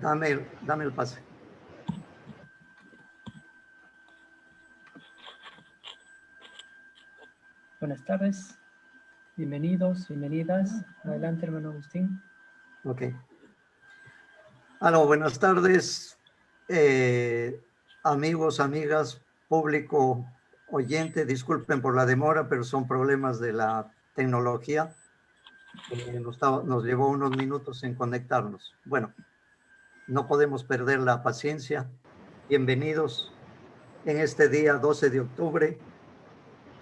Dame el pase. Buenas tardes, bienvenidos, bienvenidas. Adelante, hermano Agustín. Ok. Buenas tardes, amigos, amigas, público oyente. Disculpen por la demora, pero son problemas de la tecnología. Nos llevó unos minutos en conectarnos. Bueno, no podemos perder la paciencia. Bienvenidos en este día 12 de octubre,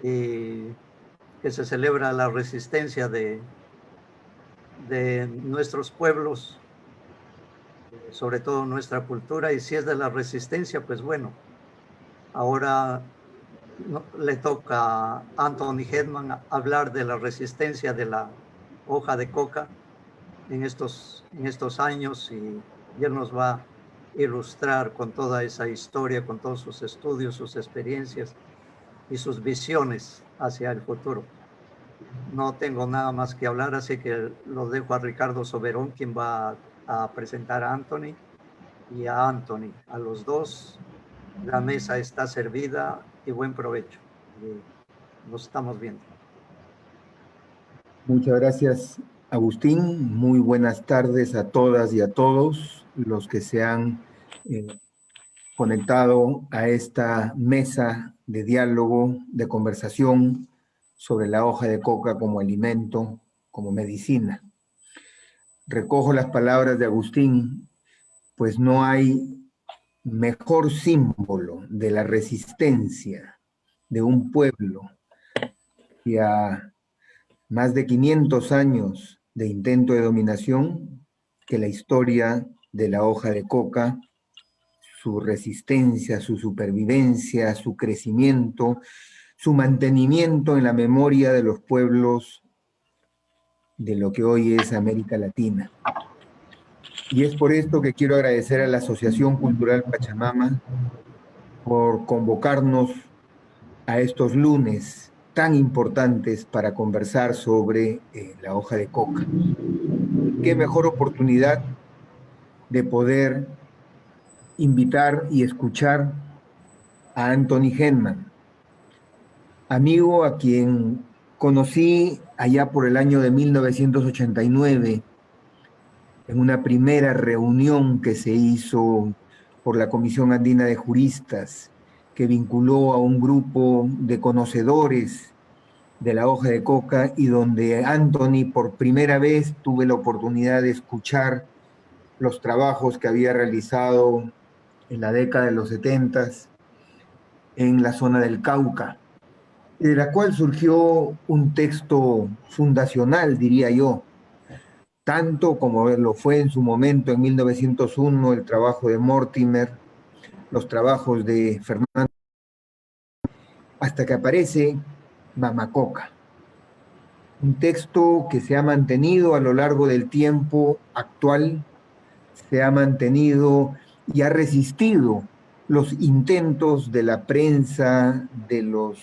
que se celebra la resistencia de nuestros pueblos, sobre todo nuestra cultura. Y si es de la resistencia, pues bueno, ahora le toca a Anthony Hedman hablar de la resistencia de la hoja de coca en estos años, y él nos va a ilustrar con toda esa historia, con todos sus estudios, sus experiencias y sus visiones hacia el futuro. No tengo nada más que hablar, así que lo dejo a Ricardo Soberón, quien va a presentar a Anthony y a Anthony. A los dos, la mesa está servida y buen provecho. Nos estamos viendo. Muchas gracias, Agustín. Muy buenas tardes a todas y a todos los que se han conectado a esta mesa de diálogo, de conversación sobre la hoja de coca como alimento, como medicina. Recojo las palabras de Agustín, pues no hay mejor símbolo de la resistencia de un pueblo que a más de 500 años de intento de dominación que la historia de la hoja de coca, su resistencia, su supervivencia, su crecimiento, su mantenimiento en la memoria de los pueblos de lo que hoy es América Latina. Y es por esto que quiero agradecer a la Asociación Cultural Pachamama por convocarnos a estos lunes tan importantes para conversar sobre la hoja de coca. Qué mejor oportunidad de poder invitar y escuchar a Anthony Hedman, amigo a quien conocí allá por el año de 1989 en una primera reunión que se hizo por la Comisión Andina de Juristas, que vinculó a un grupo de conocedores de la hoja de coca, y donde Anthony por primera vez tuve la oportunidad de escuchar los trabajos que había realizado en la década de los 70 en la zona del Cauca, de la cual surgió un texto fundacional, diría yo, tanto como lo fue en su momento en 1901 el trabajo de Mortimer, los trabajos de Fernando, hasta que aparece Mamacoca. Un texto que se ha mantenido a lo largo del tiempo actual, se ha mantenido y ha resistido los intentos de la prensa, de los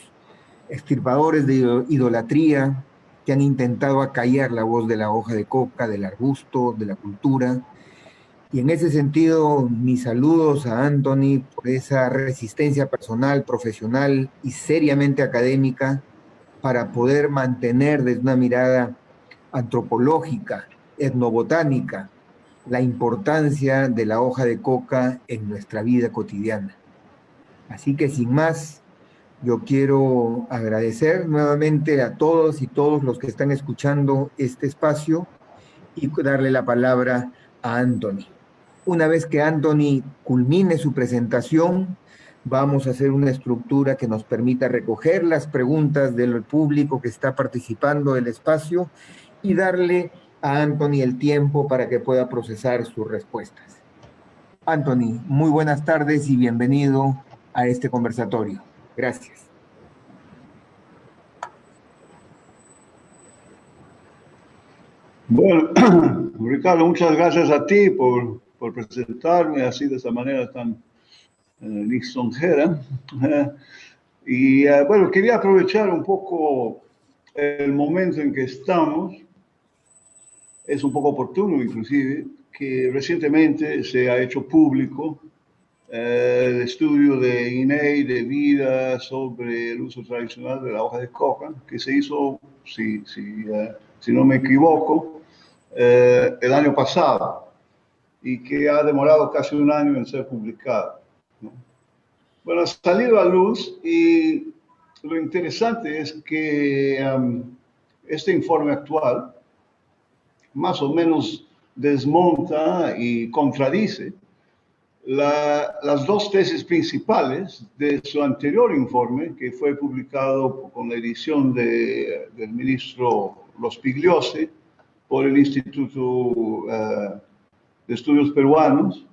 extirpadores de idolatría, que han intentado acallar la voz de la hoja de coca, del arbusto, de la cultura. Y en ese sentido, mis saludos a Anthony por esa resistencia personal, profesional y seriamente académica para poder mantener desde una mirada antropológica, etnobotánica, la importancia de la hoja de coca en nuestra vida cotidiana. Así que sin más, yo quiero agradecer nuevamente a todos y todos los que están escuchando este espacio y darle la palabra a Anthony. Una vez que Anthony culmine su presentación, vamos a hacer una estructura que nos permita recoger las preguntas del público que está participando del espacio y darle a Anthony el tiempo para que pueda procesar sus respuestas. Anthony, muy buenas tardes y bienvenido a este conversatorio. Gracias. Bueno, Ricardo, muchas gracias a ti por presentarme así de esa manera tan lisonjera. Y bueno, quería aprovechar un poco el momento en que estamos. Es un poco oportuno, inclusive, que recientemente se ha hecho público el estudio de INEI de vida sobre el uso tradicional de la hoja de coca, que se hizo, si no me equivoco, el año pasado y que ha demorado casi un año en ser publicado, ¿no? Bueno, ha salido a luz y lo interesante es que este informe actual más o menos desmonta y contradice las dos tesis principales de su anterior informe, que fue publicado con la edición del ministro Rospigliosi por el Instituto de Estudios Peruanos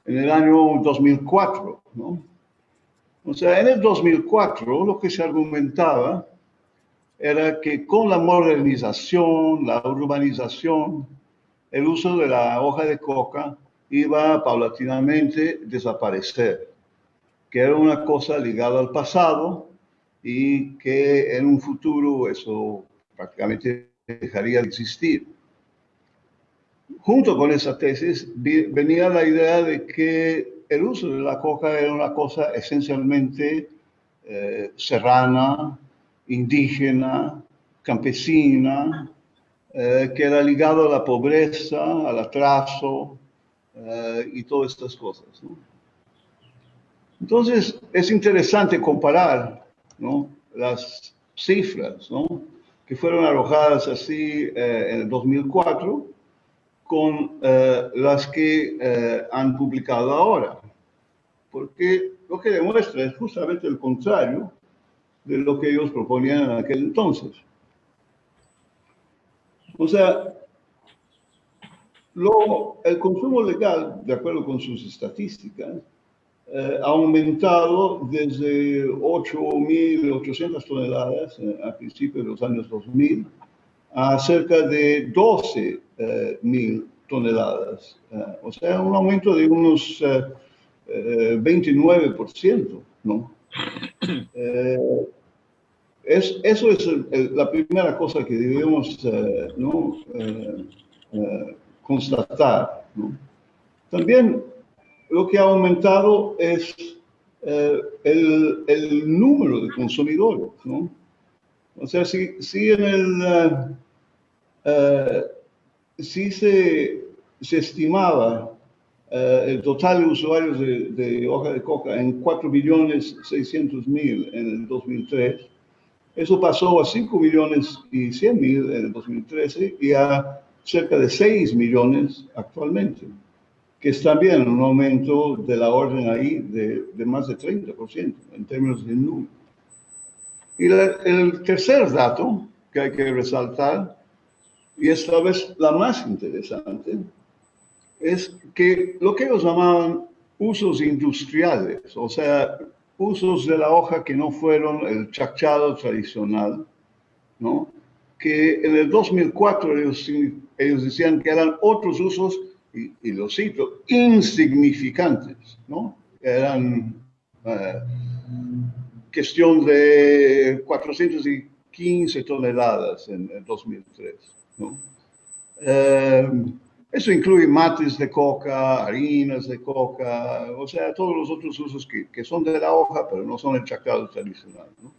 en el año 2004, ¿no? O sea, en el 2004 lo que se argumentaba era que con la modernización, la urbanización, el uso de la hoja de coca iba paulatinamente a desaparecer, que era una cosa ligada al pasado y que en un futuro eso prácticamente dejaría de existir. Junto con esa tesis venía la idea de que el uso de la coca era una cosa esencialmente serrana, indígena, campesina, que era ligado a la pobreza, al atraso y todas estas cosas, ¿no? Entonces, es interesante comparar, ¿no?, las cifras, ¿no?, que fueron arrojadas así en el 2004 con las que han publicado ahora, porque lo que demuestra es justamente el contrario de lo que ellos proponían en aquel entonces. O sea, el consumo legal, de acuerdo con sus estadísticas, ha aumentado desde 8.800 toneladas a principios de los años 2000 a cerca de 12.000 toneladas. O sea, un aumento de unos 29%, ¿no? Eso es la primera cosa que debemos ¿no?, constatar, ¿no? También lo que ha aumentado es el número de consumidores, ¿no? O sea, si se estimaba el total de usuarios de hoja de coca en 4.600.000 en el 2003, eso pasó a 5.100.000 en el 2013 y a cerca de 6 millones actualmente, que es también un aumento de la orden ahí de más de 30% en términos de número. Y el tercer dato que hay que resaltar, y esta vez la más interesante, es que lo que ellos llamaban usos industriales, o sea, usos de la hoja que no fueron el chachado tradicional, ¿no?, que en el 2004 ellos decían que eran otros usos, y lo cito, insignificantes, ¿no? Eran cuestión de 415 toneladas en el 2003, ¿no? Eso incluye mates de coca, harinas de coca, o sea, todos los otros usos que son de la hoja, pero no son el chacado tradicional, ¿no?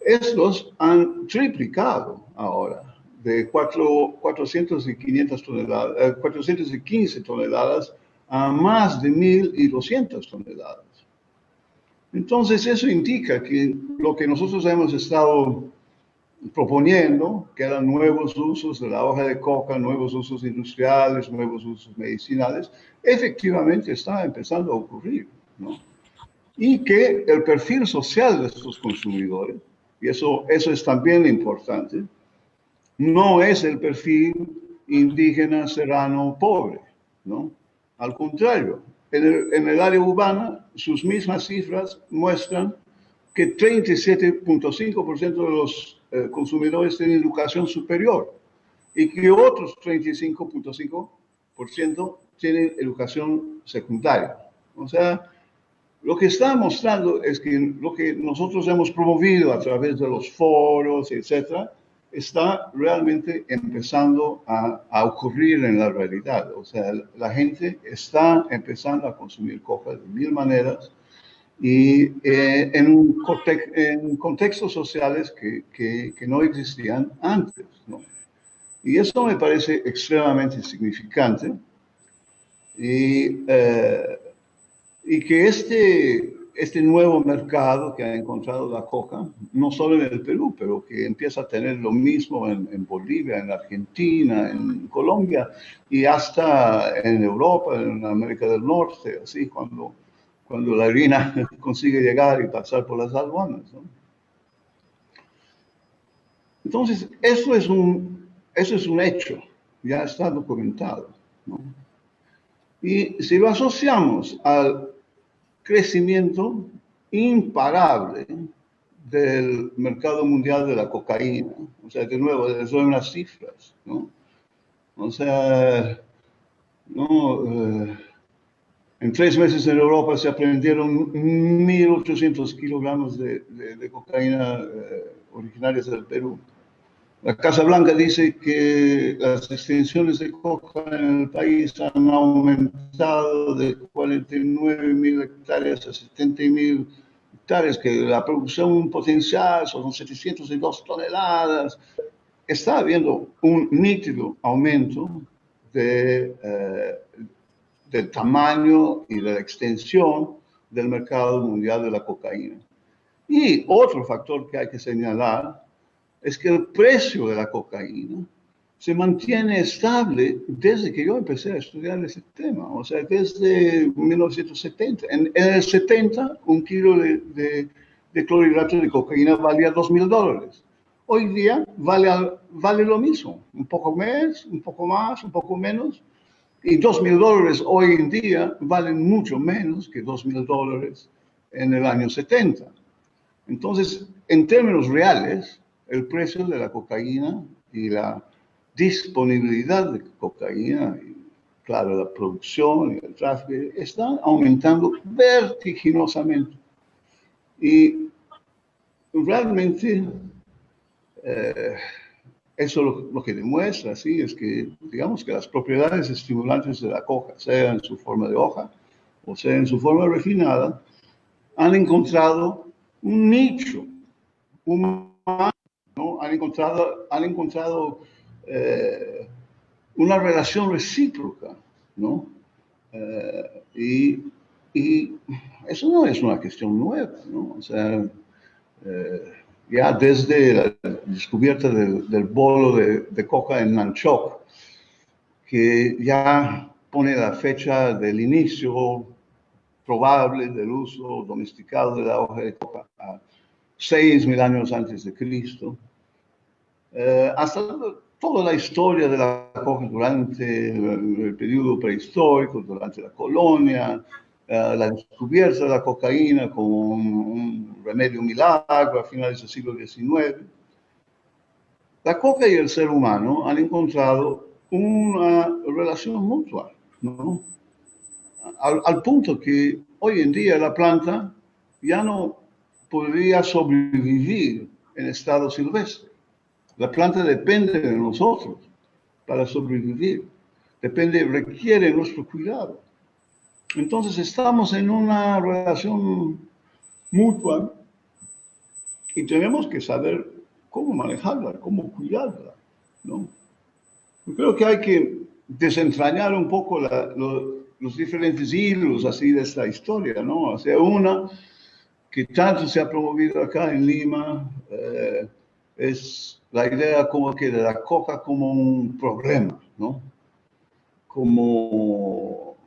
Estos han triplicado ahora, de 415 toneladas a más de 1.200 toneladas. Entonces, eso indica que lo que nosotros hemos estado proponiendo, que eran nuevos usos de la hoja de coca, nuevos usos industriales, nuevos usos medicinales, efectivamente está empezando a ocurrir, ¿no? Y que el perfil social de estos consumidores, y eso es también importante, no es el perfil indígena, serrano, pobre, ¿no? Al contrario, en el área urbana, sus mismas cifras muestran que 37.5% de los consumidores tienen educación superior y que otros 35.5% tienen educación secundaria. O sea, lo que está mostrando es que lo que nosotros hemos promovido a través de los foros, etcétera, está realmente empezando a ocurrir en la realidad. O sea, la gente está empezando a consumir coca de mil maneras y en contextos sociales que no existían antes, ¿no? Y eso me parece extremadamente significante y que este nuevo mercado que ha encontrado la coca, no solo en el Perú, pero que empieza a tener lo mismo en Bolivia, en Argentina, en Colombia y hasta en Europa, en América del Norte, así cuando la harina consigue llegar y pasar por las aduanas, ¿no? Entonces, eso es un hecho, ya está documentado, ¿no? Y si lo asociamos al crecimiento imparable del mercado mundial de la cocaína, o sea, de nuevo, les doy unas cifras, ¿no? O sea, no, en 3 meses en Europa se aprendieron 1.800 kilogramos de cocaína originarias del Perú. La Casa Blanca dice que las extensiones de coca en el país han aumentado de 49.000 hectáreas a 70.000 hectáreas, que la producción potencial son 702 toneladas. Está habiendo un nítido aumento del tamaño y de la extensión del mercado mundial de la cocaína. Y otro factor que hay que señalar es que el precio de la cocaína se mantiene estable desde que yo empecé a estudiar ese tema, o sea, desde 1970. En el 70, un kilo de clorhidrato de cocaína valía $2.000. Hoy día vale lo mismo, un poco más, un poco más, un poco menos, y $2.000 hoy en día valen mucho menos que $2.000 en el año 70. Entonces, en términos reales, el precio de la cocaína y la disponibilidad de cocaína, y claro, la producción y el tráfico, están aumentando vertiginosamente. Y realmente eso lo que demuestra, sí, es que, digamos, que las propiedades estimulantes de la coca, sea en su forma de hoja o sea en su forma refinada, han encontrado un nicho humano, ¿no? Han encontrado una relación recíproca, ¿no? Y eso no es una cuestión nueva, ¿no? O sea, ya desde la descubierta del bolo de coca en Nanchok, que ya pone la fecha del inicio probable del uso domesticado de la hoja de coca a 6.000 años antes de Cristo, hasta toda la historia de la coca durante el periodo prehistórico, durante la colonia, la descubierta de la cocaína como un remedio milagro a finales del siglo XIX. La coca y el ser humano han encontrado una relación mutua, ¿no? Al punto que hoy en día la planta ya no podría sobrevivir en estado silvestre. La planta depende de nosotros para sobrevivir. Requiere nuestro cuidado. Entonces estamos en una relación mutua y tenemos que saber cómo manejarla, cómo cuidarla, ¿no? Yo creo que hay que desentrañar un poco los diferentes hilos así de esta historia, ¿no? O sea, una que tanto se ha promovido acá en Lima es la idea como que de la coca como un problema, ¿no? Como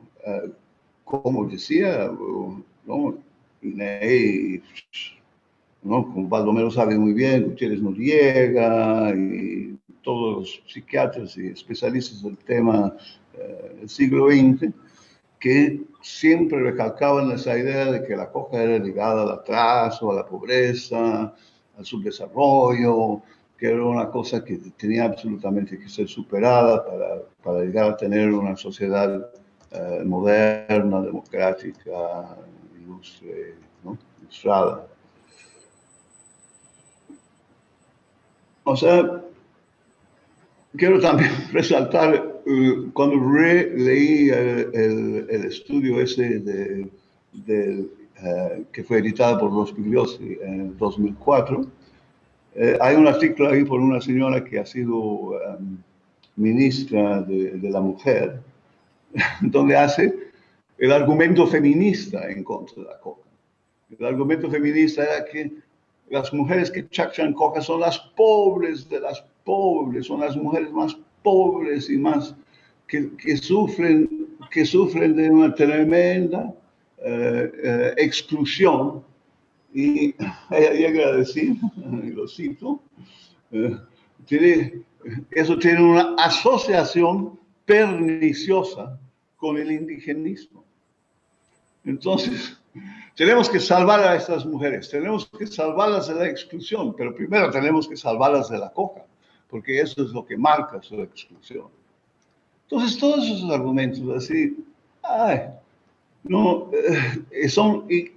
decía, ¿no? ¿no? Como Baldomero sabe muy bien, Gutiérrez Noriega y todos los psiquiatras y especialistas del tema del siglo XX, que siempre recalcaban esa idea de que la coca era ligada al atraso, a la pobreza, al subdesarrollo, que era una cosa que tenía absolutamente que ser superada para llegar a tener una sociedad moderna, democrática, ilustre, ¿no? Ilustrada. O sea, quiero también resaltar, cuando leí el estudio ese que fue editado por Rospigliosi en 2004, hay un artículo ahí por una señora que ha sido ministra de la mujer, donde hace el argumento feminista en contra de la coca. El argumento feminista era que las mujeres que chachan coca son las pobres de las pobres, son las mujeres más pobres y más que sufren de una tremenda exclusión. Y ella llega a decir, y lo cito, eso tiene una asociación perniciosa con el indigenismo. Entonces, tenemos que salvar a estas mujeres, tenemos que salvarlas de la exclusión, pero primero tenemos que salvarlas de la coca, porque eso es lo que marca su exclusión. Entonces, todos esos argumentos así,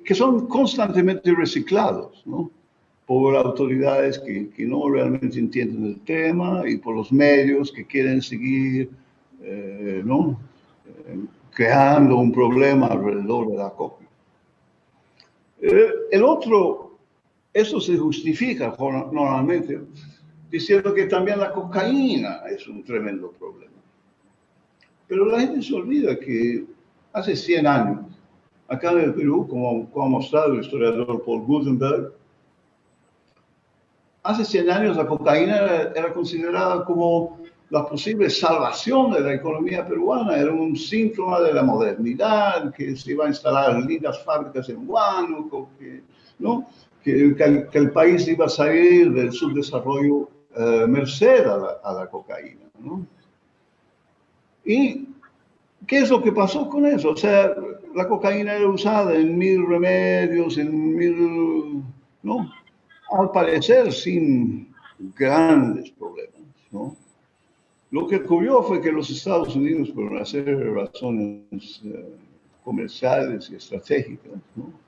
que son constantemente reciclados, ¿no? Por autoridades que no realmente entienden el tema y por los medios que quieren seguir, ¿no? Creando un problema alrededor de la coca. Eso se justifica normalmente diciendo que también la cocaína es un tremendo problema. Pero la gente se olvida que hace 100 años, acá en el Perú, como ha mostrado el historiador Paul Gutenberg, hace 100 años la cocaína era considerada como la posible salvación de la economía peruana, era un síntoma de la modernidad, que se iba a instalar lindas fábricas en Huánuco, ¿no? que el país iba a salir del subdesarrollo merced a la cocaína, ¿no? ¿Y qué es lo que pasó con eso? O sea, la cocaína era usada en 1000 remedios, ¿no? Al parecer sin grandes problemas, ¿no? Lo que ocurrió fue que los Estados Unidos, por una serie de razones comerciales y estratégicas, ¿no?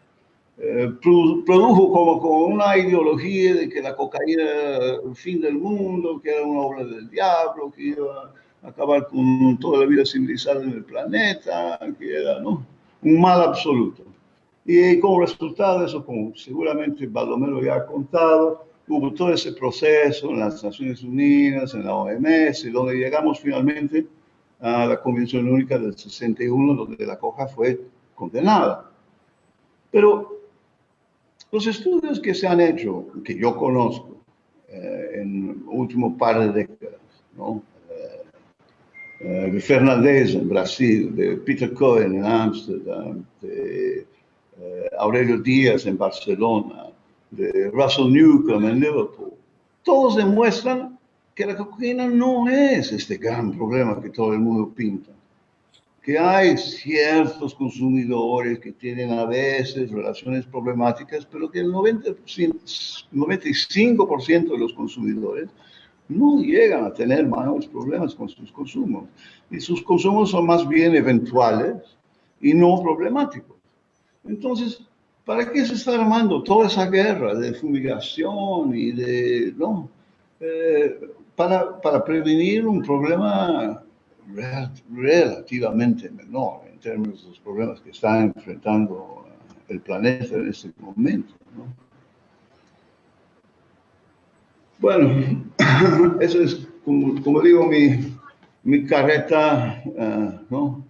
Produjo como una ideología de que la cocaína era el fin del mundo, que era una obra del diablo, que iba a acabar con toda la vida civilizada en el planeta, que era, ¿no? Un mal absoluto. Y como resultado de eso, como seguramente Baldomero ya ha contado, hubo todo ese proceso en las Naciones Unidas, en la OMS, donde llegamos finalmente a la Convención Única del 61, donde la coca fue condenada. Pero los estudios que se han hecho, que yo conozco, en el último par de décadas, ¿no? De Fernandes en Brasil, de Peter Cohen en Ámsterdam, de Aurelio Díaz en Barcelona, de Russell Newcomb en Liverpool, todos demuestran que la cocaína no es este gran problema que todo el mundo pinta. Que hay ciertos consumidores que tienen a veces relaciones problemáticas, pero que el 95% de los consumidores no llegan a tener mayores problemas con sus consumos. Y sus consumos son más bien eventuales y no problemáticos. Entonces, ¿para qué se está armando toda esa guerra de fumigación y de, no? Para prevenir un problema relativamente menor en términos de los problemas que está enfrentando el planeta en este momento, ¿no? Bueno, eso es, como digo, mi carreta, ¿no?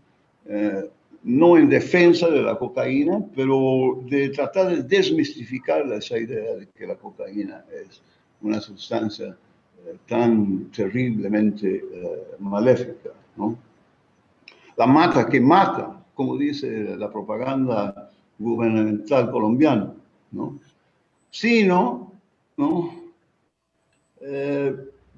No en defensa de la cocaína, pero de tratar de desmistificar esa idea de que la cocaína es una sustancia tan terriblemente maléfica, ¿no? La mata que mata, como dice la propaganda gubernamental colombiana, ¿no? Sino, ¿no?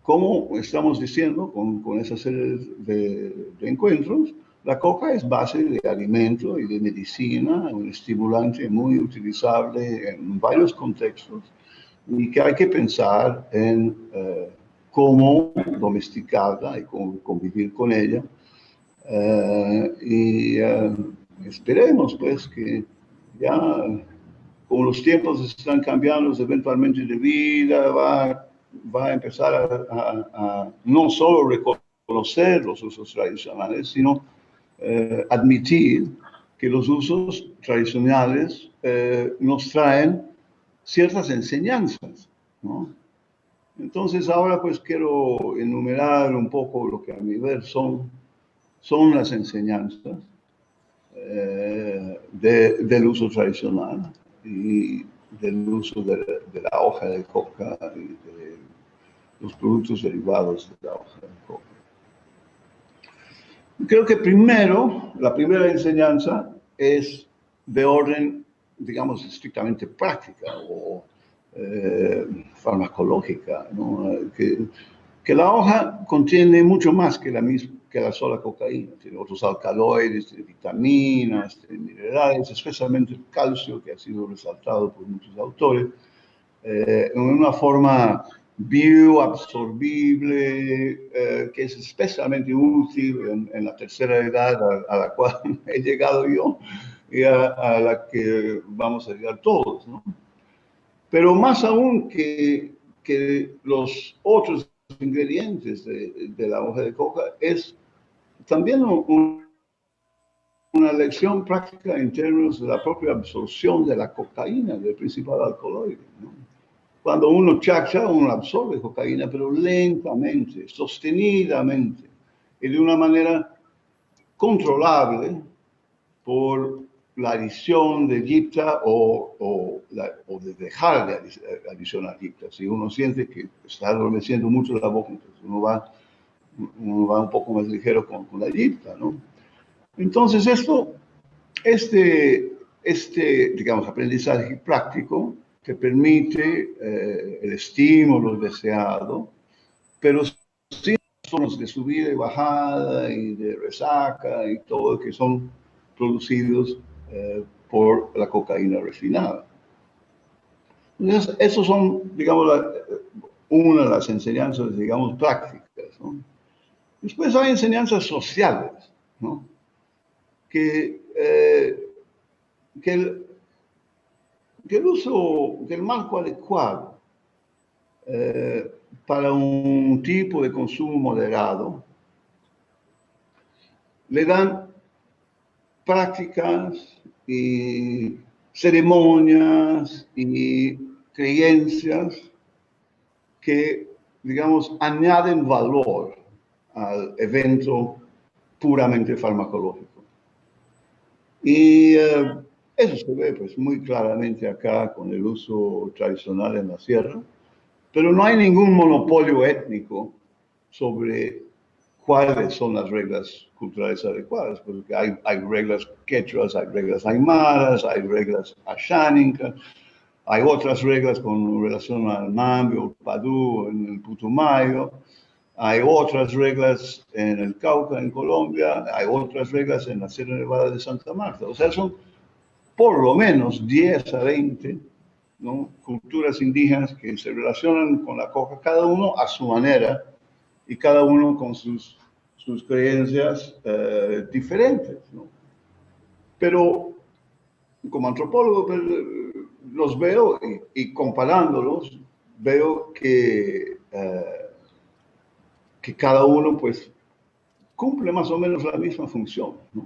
Como estamos diciendo con esa serie de encuentros, la coca es base de alimento y de medicina, un estimulante muy utilizable en varios contextos y que hay que pensar en cómo domesticarla y cómo convivir con ella. Esperemos pues que ya como los tiempos están cambiando, eventualmente de vida va va a empezar a no solo reconocer los usos tradicionales, sino admitir que los usos tradicionales nos traen ciertas enseñanzas, ¿no? Entonces ahora pues quiero enumerar un poco lo que a mi ver son las enseñanzas del uso tradicional y del uso de la hoja de coca y de los productos derivados de la hoja de coca. Creo que primero, la primera enseñanza es de orden, digamos, estrictamente práctica o farmacológica, ¿no? Que la hoja contiene mucho más que la sola cocaína. Tiene otros alcaloides, tiene vitaminas, tiene minerales, especialmente el calcio, que ha sido resaltado por muchos autores, en una forma bioabsorbible, que es especialmente útil en la tercera edad a la cual he llegado yo y a la que vamos a llegar todos, ¿no? Pero más aún que los otros ingredientes de la hoja de coca, es también una lección práctica en términos de la propia absorción de la cocaína, del principal alcaloide, ¿no? Cuando uno chacha, uno absorbe cocaína, pero lentamente, sostenidamente, y de una manera controlable por la adición de gipta o de dejar de adicionar gipta. Si uno siente que está adormeciendo mucho la boca, entonces uno va un poco más ligero con la gipta, ¿no? Entonces digamos, aprendizaje práctico que permite el estímulo deseado, pero sin zonas de subida y bajada y de resaca y todo que son producidos por la cocaína refinada. Entonces, esos son, digamos, una de las enseñanzas, digamos, prácticas, ¿no? Después hay enseñanzas sociales, ¿no? Que el marco adecuado para un tipo de consumo moderado le dan prácticas y ceremonias y creencias que, digamos, añaden valor al evento puramente farmacológico. Y eso se ve pues muy claramente acá con el uso tradicional en la sierra, pero no hay ningún monopolio étnico sobre cuáles son las reglas culturales adecuadas, porque hay reglas quechuas, hay reglas aymaras, hay reglas ashánicas, hay otras reglas con relación al mambe o padú en el Putumayo, hay otras reglas en el Cauca, en Colombia, hay otras reglas en la Sierra Nevada de Santa Marta. O sea, son por lo menos 10 a 20, ¿no?, culturas indígenas que se relacionan con la coca, cada uno a su manera y cada uno con sus creencias diferentes, ¿no? Pero como antropólogo pues, los veo y comparándolos veo que cada uno pues cumple más o menos la misma función, ¿no?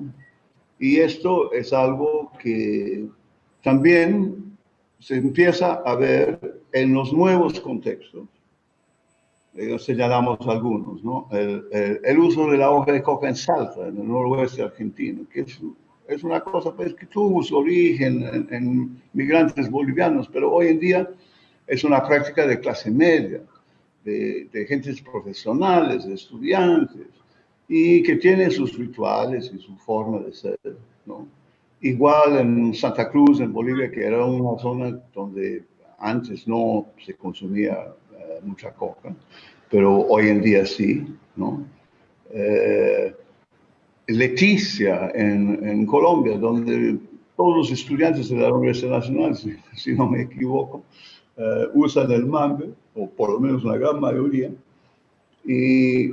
Y esto es algo que también se empieza a ver en los nuevos contextos. Señalamos algunos, ¿no? El uso de la hoja de coca en Salta, en el noroeste argentino, que es una cosa pues, que tuvo su origen en migrantes bolivianos, pero hoy en día es una práctica de clase media, de gentes profesionales, de estudiantes, y que tiene sus rituales y su forma de ser, ¿no? Igual en Santa Cruz, en Bolivia, que era una zona donde antes no se consumía mucha coca, pero hoy en día sí, ¿no? Leticia, en Colombia, donde todos los estudiantes de la Universidad Nacional, si no me equivoco, usan el mambe, o por lo menos la gran mayoría, y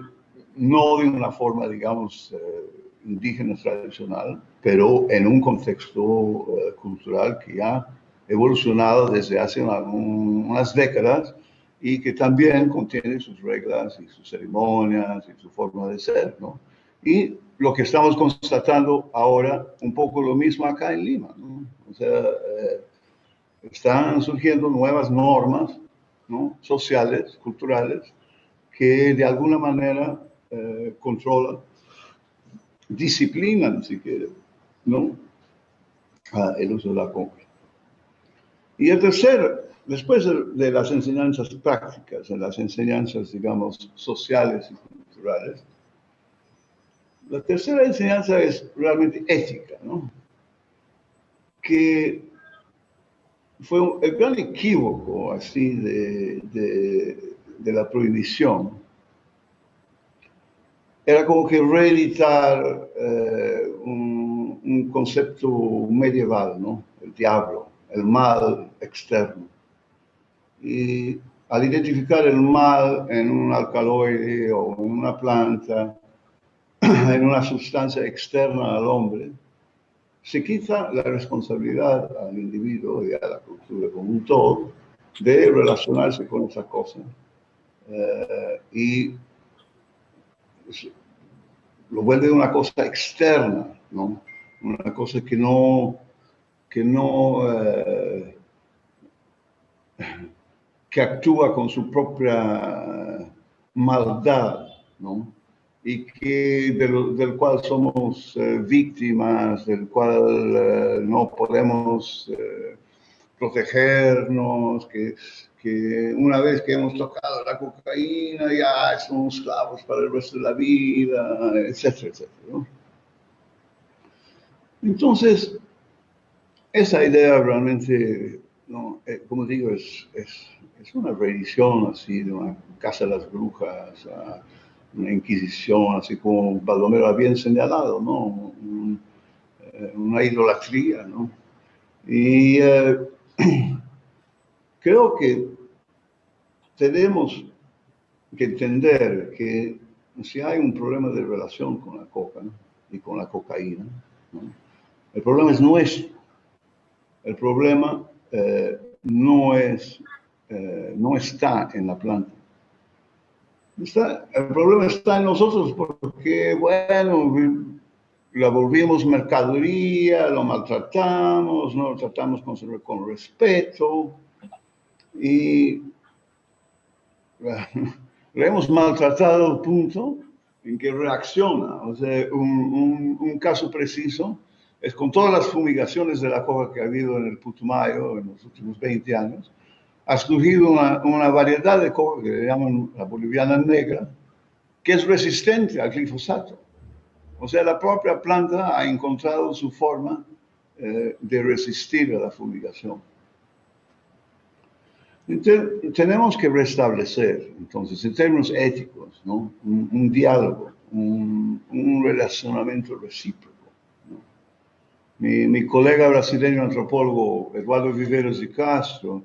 no de una forma, digamos, indígena tradicional, pero en un contexto cultural que ha evolucionado desde hace unas décadas y que también contiene sus reglas y sus ceremonias y su forma de ser, ¿no? Y lo que estamos constatando ahora, un poco lo mismo acá en Lima, ¿no? O sea, están surgiendo nuevas normas, ¿no? Sociales, culturales, que de alguna manera controlan, disciplinan, si quieren, ¿no? El uso de la coca. Y el tercer, después de las enseñanzas prácticas, de las enseñanzas, digamos, sociales y culturales, la tercera enseñanza es realmente ética, ¿no? Que fue el gran equívoco, así, de la prohibición. Era como que reeditar un concepto medieval, ¿no? El diablo, el mal externo. Y al identificar el mal en un alcaloide o en una planta, en una sustancia externa al hombre, se quita la responsabilidad al individuo y a la cultura como un todo de relacionarse con esa cosa. Y lo vuelve una cosa externa, ¿no? Una cosa que actúa con su propia maldad, ¿no? Y que del cual somos víctimas, del cual no podemos protegernos, que una vez que hemos tocado la cocaína ya somos esclavos para el resto de la vida, etcétera, etcétera, ¿no? Entonces, esa idea realmente, ¿no? Como digo, es una reedición así de una casa de las brujas, una inquisición, así como Baldomero había señalado, ¿no? Una idolatría, ¿no? Y creo que tenemos que entender que si hay un problema de relación con la coca, ¿no? Y con la cocaína, ¿no? El problema es nuestro. El problema no está en la planta. El problema está en nosotros porque, bueno, la volvimos mercadería, lo maltratamos, no lo tratamos con respeto y lo hemos maltratado al punto en que reacciona. O sea, un caso preciso es con todas las fumigaciones de la coca que ha habido en el Putumayo en los últimos 20 años, ha surgido una variedad de coca que le llaman la boliviana negra, que es resistente al glifosato. O sea, la propia planta ha encontrado su forma de resistir a la fumigación. Entonces, tenemos que restablecer, entonces, en términos éticos, ¿no? un diálogo, un relacionamiento recíproco. Mi colega brasileño antropólogo Eduardo Viveros de Castro,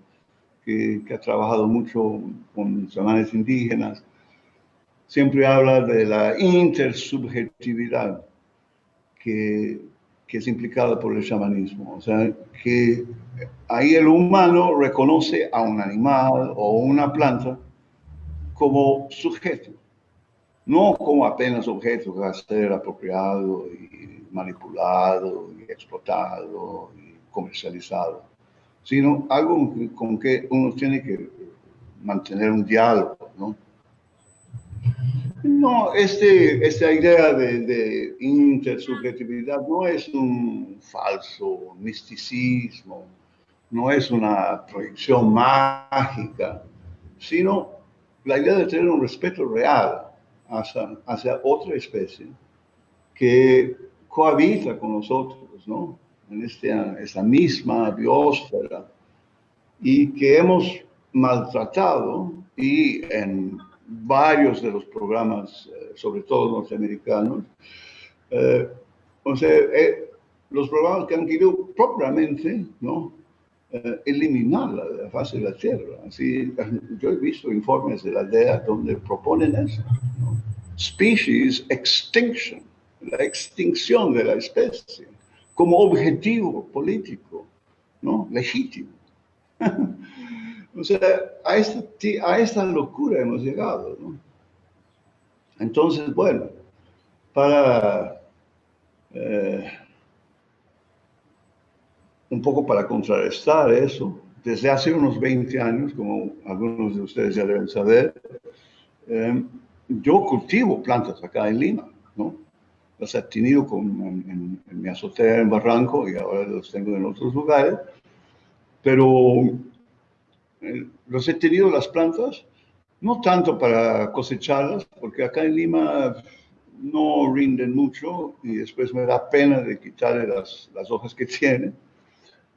que ha trabajado mucho con chamanes indígenas, siempre habla de la intersubjetividad que es implicada por el chamanismo. O sea, que ahí el humano reconoce a un animal o una planta como sujeto, no como apenas objeto que va a ser apropiado y manipulado y explotado y comercializado, sino algo con que uno tiene que mantener un diálogo, ¿no? No, esta idea de intersubjetividad no es un falso misticismo, no es una proyección mágica, sino la idea de tener un respeto real hacia otra especie que cohabita con nosotros, ¿no? En esta misma biosfera y que hemos maltratado y en varios de los programas, sobre todo norteamericanos, o sea, los programas que han querido propiamente, ¿no? Eliminarla de la faz de la Tierra. Así, yo he visto informes de la DEA donde proponen eso, ¿no? Species extinction, la extinción de la especie, como objetivo político, ¿no? Legítimo. O sea, a esta locura hemos llegado, ¿no? Entonces, bueno, para un poco para contrarrestar eso, desde hace unos 20 años, como algunos de ustedes ya deben saber, yo cultivo plantas acá en Lima, ¿no? Las he tenido en mi azotea en Barranco y ahora los tengo en otros lugares, pero los he tenido las plantas, no tanto para cosecharlas, porque acá en Lima no rinden mucho y después me da pena de quitarle las hojas que tienen,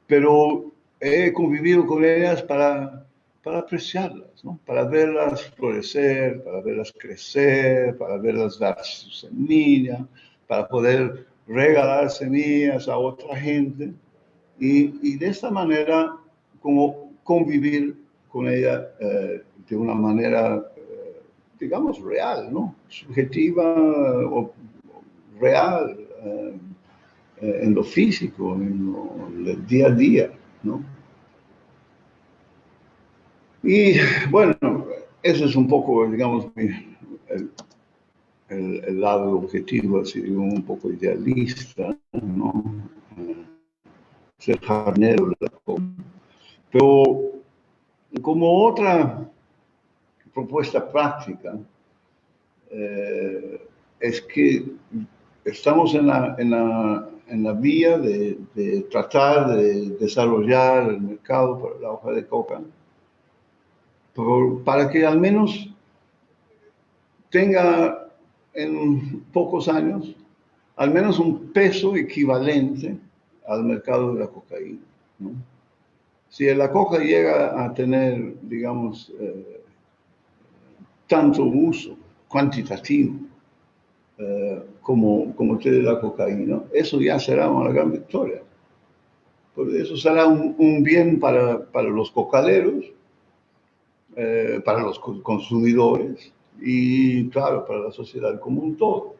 pero he convivido con ellas para apreciarlas, ¿no? Para verlas florecer, para verlas crecer, para verlas dar su semilla, para poder regalar semillas a otra gente y de esta manera como convivir con ella de una manera, digamos, real, ¿no? Subjetiva o real, en lo físico, en el día a día, ¿no? Y bueno, eso es un poco, digamos, el lado objetivo, así un poco idealista, ¿no? Ser jardinero de la coca. Pero como otra propuesta práctica, es que estamos en la vía de tratar de desarrollar el mercado para la hoja de coca, para que al menos tenga en pocos años al menos un peso equivalente al mercado de la cocaína, ¿no? Si la coca llega a tener, digamos, tanto uso cuantitativo como tiene la cocaína, eso ya será una gran victoria. Por eso será un bien para los cocaleros, para los consumidores y, claro, para la sociedad como un todo.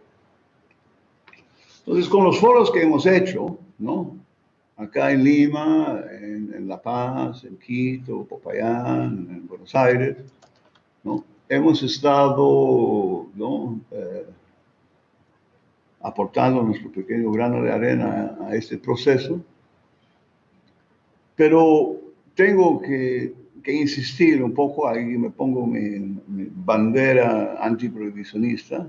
Entonces, con los foros que hemos hecho, ¿no? Acá en Lima, en La Paz, en Quito, Popayán, en Buenos Aires, ¿no? Hemos estado, ¿no? Aportando nuestro pequeño grano de arena a este proceso, pero tengo que insistir un poco, ahí me pongo mi bandera antiprohibicionista,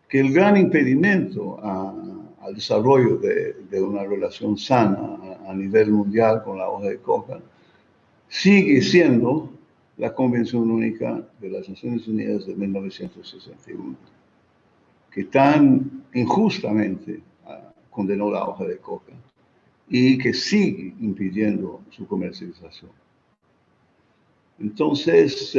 que el gran impedimento al desarrollo de una relación sana a nivel mundial con la hoja de coca sigue siendo la Convención Única de las Naciones Unidas de 1961, que tan injustamente condenó la hoja de coca y que sigue impidiendo su comercialización. Entonces,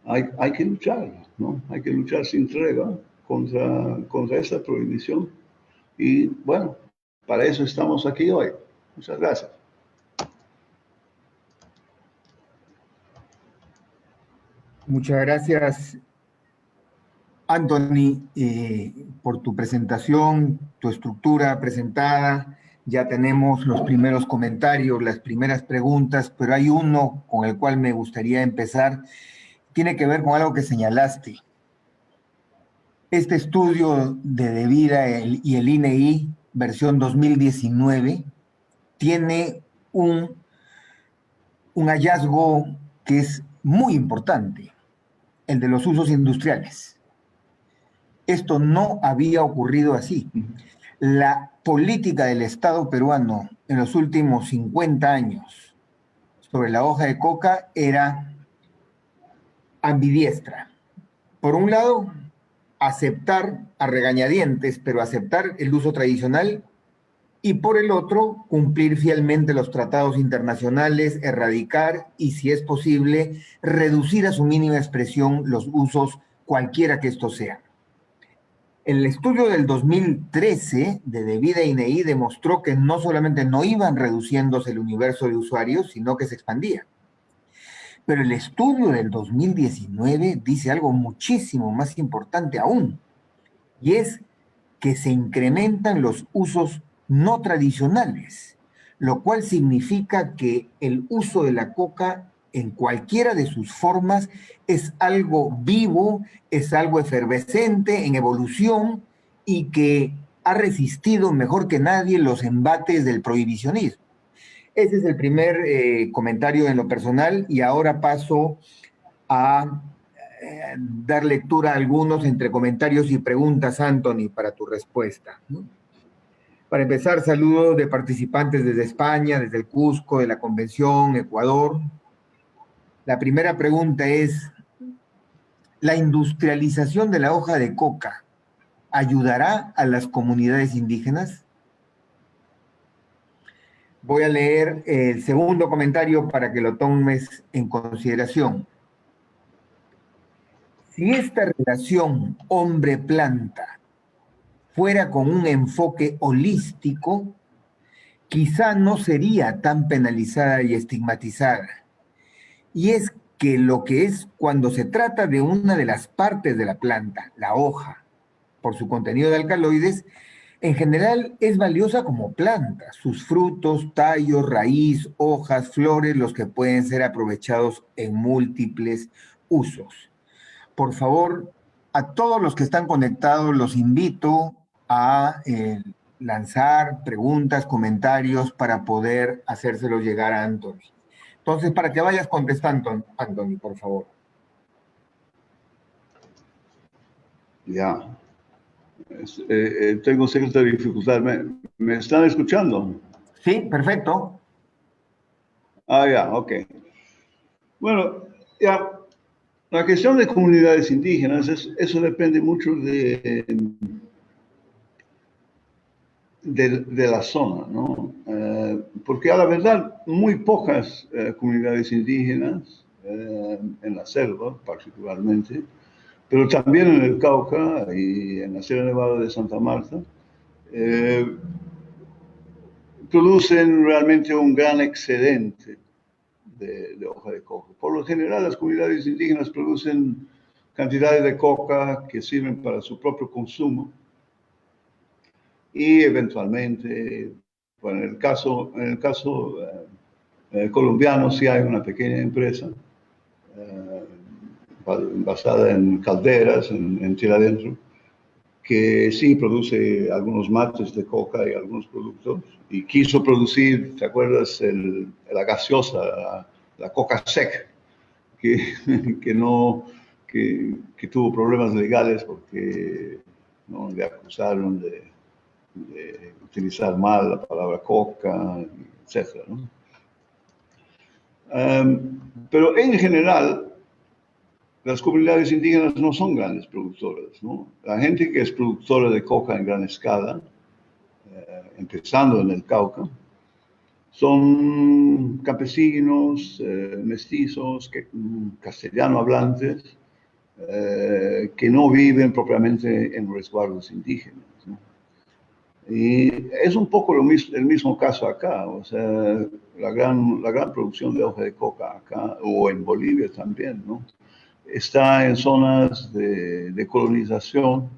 hay que luchar, ¿no? Hay que luchar sin tregua contra esta prohibición. Y bueno, para eso estamos aquí hoy. Muchas gracias. Muchas gracias, Anthony, por tu presentación, tu estructura presentada. Ya tenemos los primeros comentarios, las primeras preguntas, pero hay uno con el cual me gustaría empezar. Tiene que ver con algo que señalaste. Este estudio de DeVida y el INEI, versión 2019, tiene un hallazgo que es muy importante, el de los usos industriales. Esto no había ocurrido así. La política del Estado peruano en los últimos 50 años sobre la hoja de coca era ambidiestra. Por un lado, aceptar a regañadientes, pero aceptar el uso tradicional, y por el otro, cumplir fielmente los tratados internacionales, erradicar y, si es posible, reducir a su mínima expresión los usos, cualquiera que estos sean. El estudio del 2013 de DeVida y INEI demostró que no solamente no iban reduciéndose el universo de usuarios, sino que se expandía. Pero el estudio del 2019 dice algo muchísimo más importante aún, y es que se incrementan los usos no tradicionales, lo cual significa que el uso de la coca en cualquiera de sus formas es algo vivo, es algo efervescente, en evolución, y que ha resistido mejor que nadie los embates del prohibicionismo. Ese es el primer comentario en lo personal, y ahora paso a dar lectura a algunos entre comentarios y preguntas, Anthony, para tu respuesta, ¿no? Para empezar, saludos de participantes desde España, desde el Cusco, de la Convención, Ecuador. La primera pregunta es, ¿la industrialización de la hoja de coca ayudará a las comunidades indígenas? Voy a leer el segundo comentario para que lo tomes en consideración. Si esta relación hombre-planta fuera con un enfoque holístico, quizá no sería tan penalizada y estigmatizada. Y es que lo que es cuando se trata de una de las partes de la planta, la hoja, por su contenido de alcaloides, en general es valiosa como planta, sus frutos, tallos, raíz, hojas, flores, los que pueden ser aprovechados en múltiples usos. Por favor, a todos los que están conectados los invito a lanzar preguntas, comentarios para poder hacérselos llegar a Anthony. Entonces, para que vayas contestando, Anthony, por favor. Ya. Tengo cierta dificultad. ¿Me están escuchando? Sí, perfecto. Ya, ok. Bueno, ya, la cuestión de comunidades indígenas, eso depende mucho de la zona, ¿no? Porque a la verdad, muy pocas comunidades indígenas, en la selva particularmente, pero también en el Cauca y en la Sierra Nevada de Santa Marta, producen realmente un gran excedente de hoja de coca. Por lo general, las comunidades indígenas producen cantidades de coca que sirven para su propio consumo y eventualmente, bueno, en el caso colombiano sí hay una pequeña empresa basada en calderas, en tierra adentro, que sí produce algunos mates de coca y algunos productos, y quiso producir, ¿te acuerdas? La gaseosa, la Coca Sec, que tuvo problemas legales porque, ¿no?, le acusaron de utilizar mal la palabra coca, etc., ¿no? Pero en general, las comunidades indígenas no son grandes productoras, ¿no? La gente que es productora de coca en gran escala, empezando en el Cauca, son campesinos, mestizos, castellano hablantes, que no viven propiamente en resguardos indígenas, ¿no? Y es un poco el mismo caso acá, o sea, la gran producción de hoja de coca acá, o en Bolivia también, ¿no?, está en zonas de colonización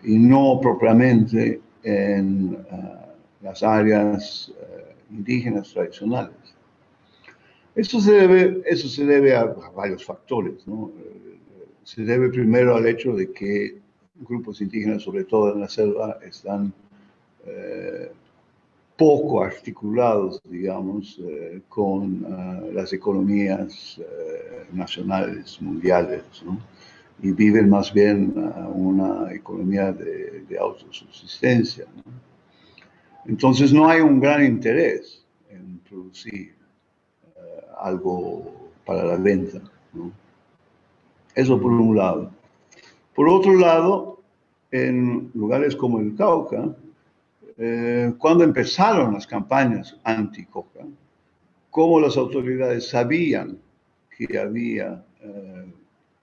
y no propiamente en las áreas indígenas tradicionales. Eso se debe a varios factores, ¿no? Se debe primero al hecho de que grupos indígenas, sobre todo en la selva, están poco articulados, digamos, con las economías nacionales, mundiales, ¿no? Y viven más bien una economía de autosubsistencia, ¿no? Entonces no hay un gran interés en producir algo para la venta, ¿no? Eso por un lado. Por otro lado, en lugares como el Cauca, cuando empezaron las campañas anti-coca, como las autoridades sabían que había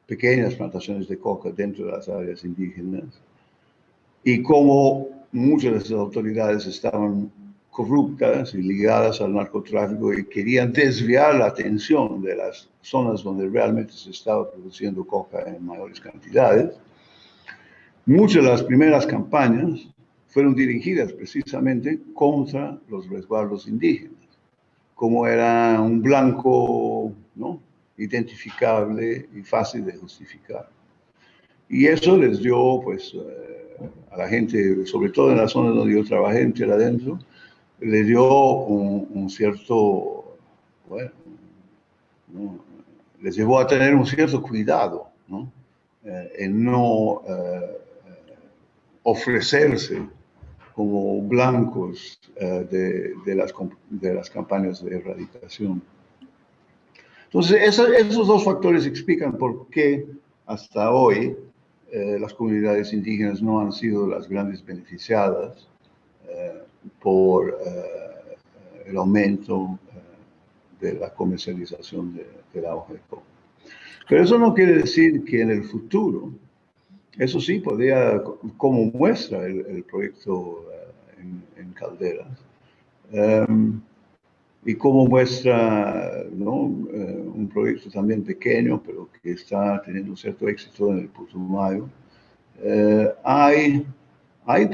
pequeñas plantaciones de coca dentro de las áreas indígenas, y como muchas de esas autoridades estaban corruptas y ligadas al narcotráfico y querían desviar la atención de las zonas donde realmente se estaba produciendo coca en mayores cantidades, muchas de las primeras campañas fueron dirigidas precisamente contra los resguardos indígenas, como era un blanco, ¿no?, identificable y fácil de justificar. Y eso les dio, pues, a la gente, sobre todo en la zona donde yo trabajé, en Tierra Adentro, le dio un cierto, bueno, ¿no?, les llevó a tener un cierto cuidado, ¿no?, en no ofrecerse como blancos de las campañas de erradicación. Entonces, esos dos factores explican por qué hasta hoy las comunidades indígenas no han sido las grandes beneficiadas por el aumento de la comercialización de la hoja de coca. Pero eso no quiere decir que en el futuro, eso sí podría, como muestra el proyecto en Calderas, y como muestra, ¿no?, un proyecto también pequeño, pero que está teniendo cierto éxito en el Putumayo, hay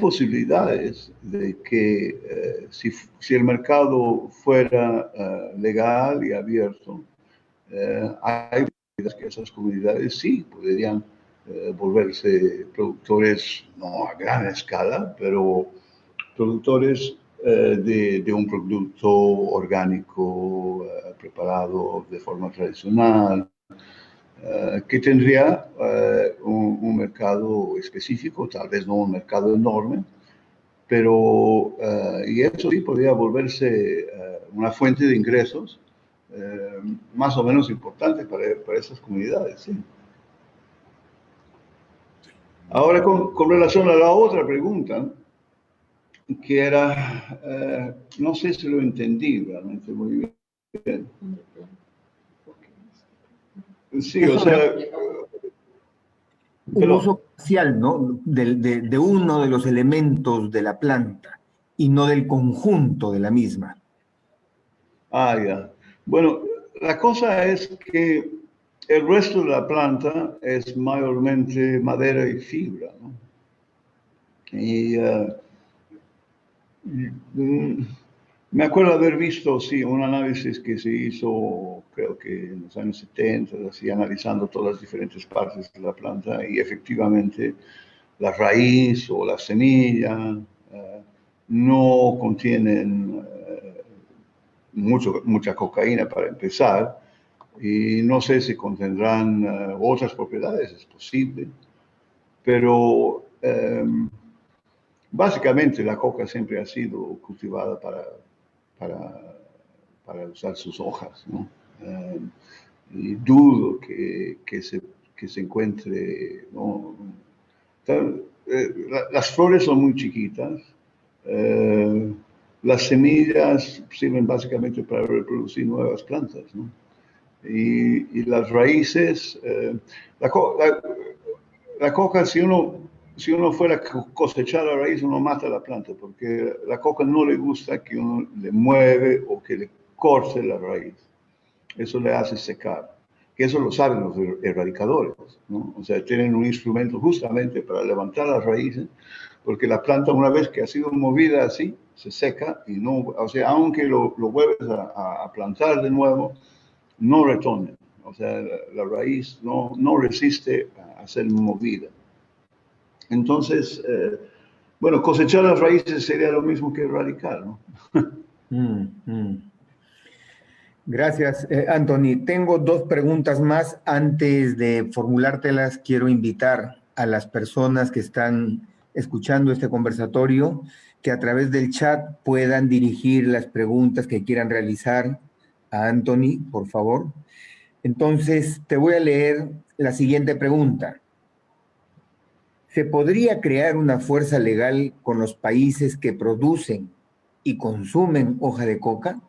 posibilidades de que si el mercado fuera legal y abierto, hay posibilidades que esas comunidades sí podrían volverse productores, no a gran escala, pero productores de un producto orgánico preparado de forma tradicional, que tendría un mercado específico, tal vez no un mercado enorme, pero y eso sí podría volverse una fuente de ingresos más o menos importante para esas comunidades. ¿Sí? Ahora, con relación a la otra pregunta, que era, no sé si lo entendí realmente muy bien. Sí, o sea, un uso parcial, ¿no?, de uno de los elementos de la planta y no del conjunto de la misma. Ya. Bueno, la cosa es que el resto de la planta es mayormente madera y fibra, ¿no? Y me acuerdo haber visto, sí, un análisis que se hizo, creo que en los años 70, así, analizando todas las diferentes partes de la planta, y efectivamente la raíz o la semilla no contienen mucha cocaína para empezar, y no sé si contendrán otras propiedades, es posible, pero básicamente la coca siempre ha sido cultivada para usar sus hojas, ¿no? Y dudo que se encuentre, ¿no? Las flores son muy chiquitas, las semillas sirven básicamente para reproducir nuevas plantas, ¿no? Y las raíces, la coca, si uno fuera a cosechar la raíz, uno mata la planta, porque la coca no le gusta que uno le mueve o que le corte la raíz. Eso le hace secar. Que eso lo saben los erradicadores, ¿no? O sea, tienen un instrumento justamente para levantar las raíces, porque la planta, una vez que ha sido movida así, se seca y no, o sea, aunque lo vuelves a plantar de nuevo, no retorna. O sea, la raíz no resiste a ser movida. Entonces, bueno, cosechar las raíces sería lo mismo que erradicar, ¿no? Gracias, Anthony. Tengo dos preguntas más. Antes de formulártelas, quiero invitar a las personas que están escuchando este conversatorio que a través del chat puedan dirigir las preguntas que quieran realizar a Anthony, por favor. Entonces, te voy a leer la siguiente pregunta. ¿Se podría crear una fuerza legal con los países que producen y consumen hoja de coca?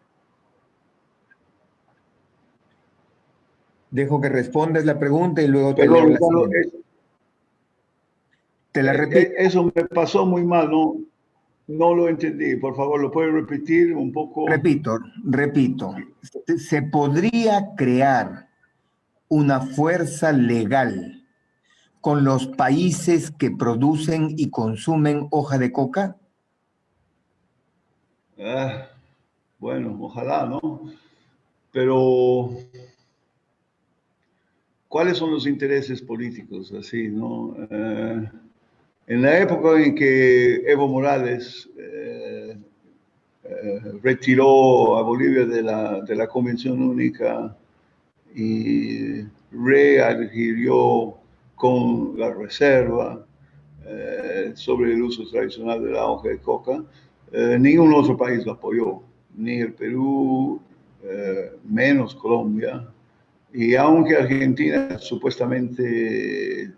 Dejo que respondas la pregunta y luego te leo la siguiente. Te la repito. Eso me pasó muy mal, no lo entendí. Por favor, ¿lo puedes repetir un poco? Repito. ¿Se podría crear una fuerza legal con los países que producen y consumen hoja de coca? Bueno, ojalá, ¿no? Pero, ¿cuáles son los intereses políticos? Así, ¿no? En la época en que Evo Morales retiró a Bolivia de la Convención Única y readquirió con la reserva sobre el uso tradicional de la hoja de coca, ningún otro país lo apoyó, ni el Perú, menos Colombia, y aunque Argentina supuestamente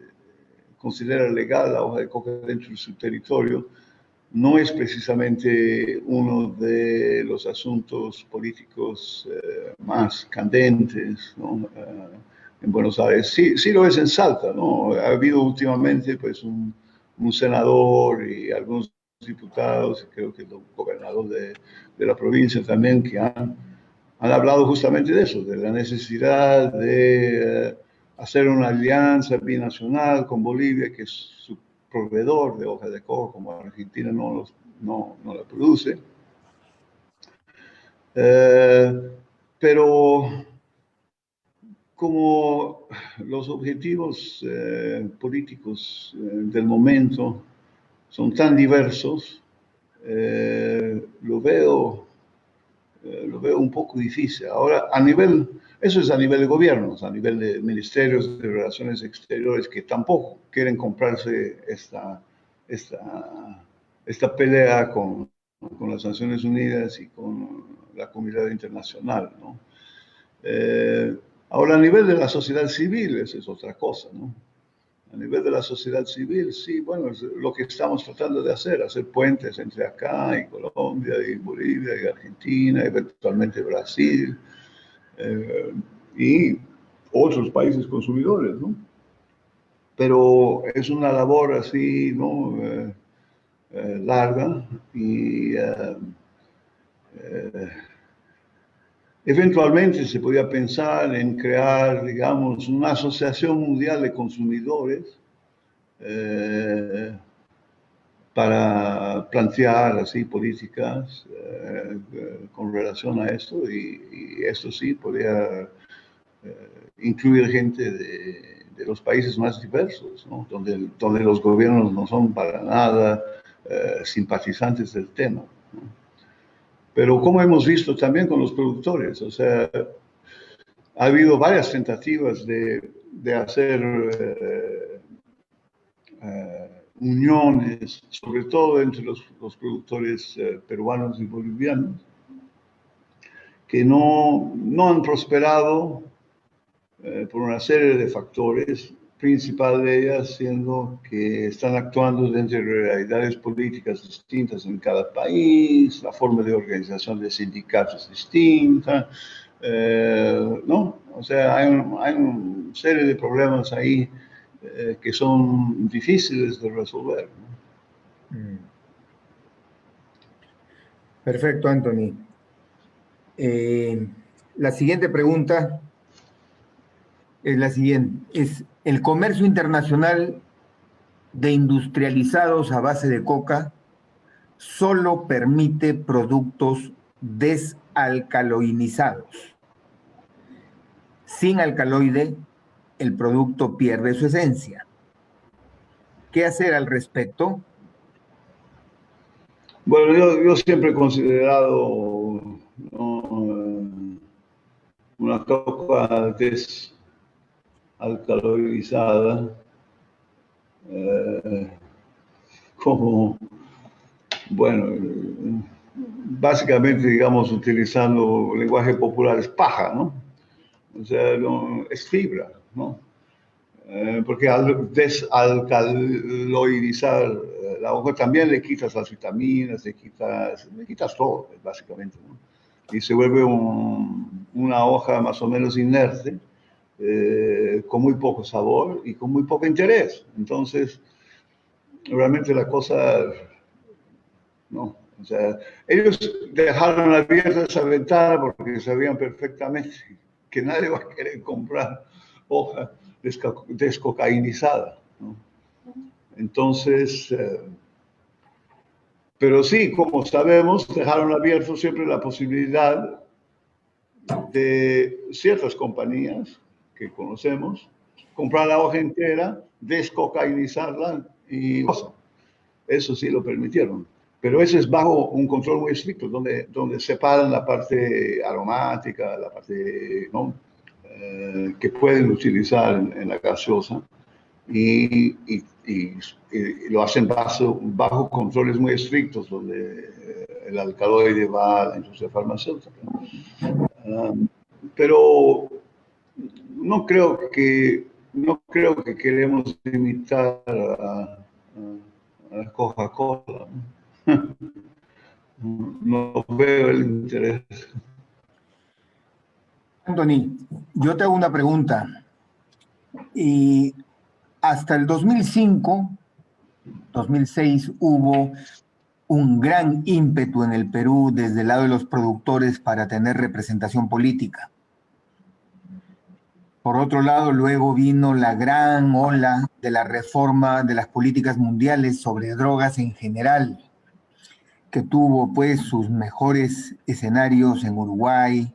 considera legal la hoja de coca dentro de su territorio, no es precisamente uno de los asuntos políticos más candentes, ¿no? En Buenos Aires. Sí, sí lo es en Salta, ¿no? Ha habido últimamente pues un senador y algunos diputados, creo que el gobernador de la provincia también, que han hablado justamente de eso, de la necesidad de hacer una alianza binacional con Bolivia, que es su proveedor de hoja de coca, como Argentina no la produce. Pero como los objetivos políticos del momento son tan diversos, lo veo un poco difícil. Ahora, eso es a nivel de gobiernos, a nivel de ministerios de Relaciones Exteriores, que tampoco quieren comprarse esta pelea con las Naciones Unidas y con la comunidad internacional, ¿no? Ahora, a nivel de la sociedad civil, esa es otra cosa, ¿no? A nivel de la sociedad civil, sí, bueno, es lo que estamos tratando de hacer puentes entre acá y Colombia y Bolivia y Argentina, eventualmente Brasil y otros países consumidores, ¿no? Pero es una labor así, ¿no? Larga y eventualmente se podría pensar en crear, digamos, una asociación mundial de consumidores para plantear así políticas con relación a esto y esto sí podría incluir gente de los países más diversos, ¿no? donde los gobiernos no son para nada simpatizantes del tema, ¿no? Pero como hemos visto también con los productores, o sea, ha habido varias tentativas de hacer uniones, sobre todo entre los productores peruanos y bolivianos, que no han prosperado por una serie de factores, principal de ellas siendo que están actuando dentro de realidades políticas distintas en cada país, la forma de organización de sindicatos es distinta, ¿no? O sea, hay una serie de problemas ahí que son difíciles de resolver, ¿no? Perfecto, Anthony. La siguiente pregunta es la siguiente. ¿Es el comercio internacional de industrializados a base de coca solo permite productos desalcaloinizados? Sin alcaloide, el producto pierde su esencia. ¿Qué hacer al respecto? Bueno, yo siempre he considerado, ¿no? Una coca desalcaloidizada como, bueno, básicamente, digamos, utilizando lenguaje popular, es paja, ¿no? O sea, es fibra, ¿no? Porque al desalcaloidizar la hoja también le quitas las vitaminas, le quitas todo, básicamente, ¿no? Y se vuelve una hoja más o menos inerte, con muy poco sabor y con muy poco interés. Entonces, realmente la cosa, no. O sea, ellos dejaron abierta esa ventana porque sabían perfectamente que nadie va a querer comprar hoja descocainizada, ¿no? Entonces, Pero sí, como sabemos, dejaron abierto siempre la posibilidad de ciertas compañías que conocemos comprar la hoja entera, descocainizarla y eso sí lo permitieron. Pero eso es bajo un control muy estricto, donde separan la parte aromática, la parte, ¿no? Que pueden utilizar en la gaseosa y lo hacen bajo controles muy estrictos, donde el alcaloide va a la industria farmacéutica. Pero no creo que queremos limitar a Coca-Cola. No veo el interés. Anthony, yo te hago una pregunta. Y hasta el 2005, 2006 hubo un gran ímpetu en el Perú desde el lado de los productores para tener representación política. Por otro lado, luego vino la gran ola de la reforma de las políticas mundiales sobre drogas en general, que tuvo pues sus mejores escenarios en Uruguay,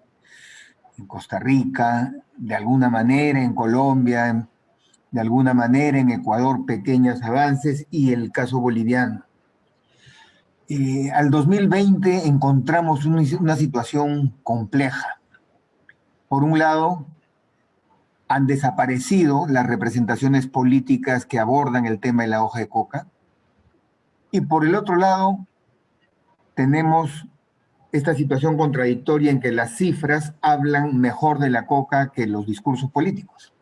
en Costa Rica, de alguna manera en Colombia, de alguna manera en Ecuador, pequeños avances, y el caso boliviano. Al 2020 encontramos una situación compleja. Por un lado, han desaparecido las representaciones políticas que abordan el tema de la hoja de coca. Y por el otro lado, tenemos esta situación contradictoria en que las cifras hablan mejor de la coca que los discursos políticos.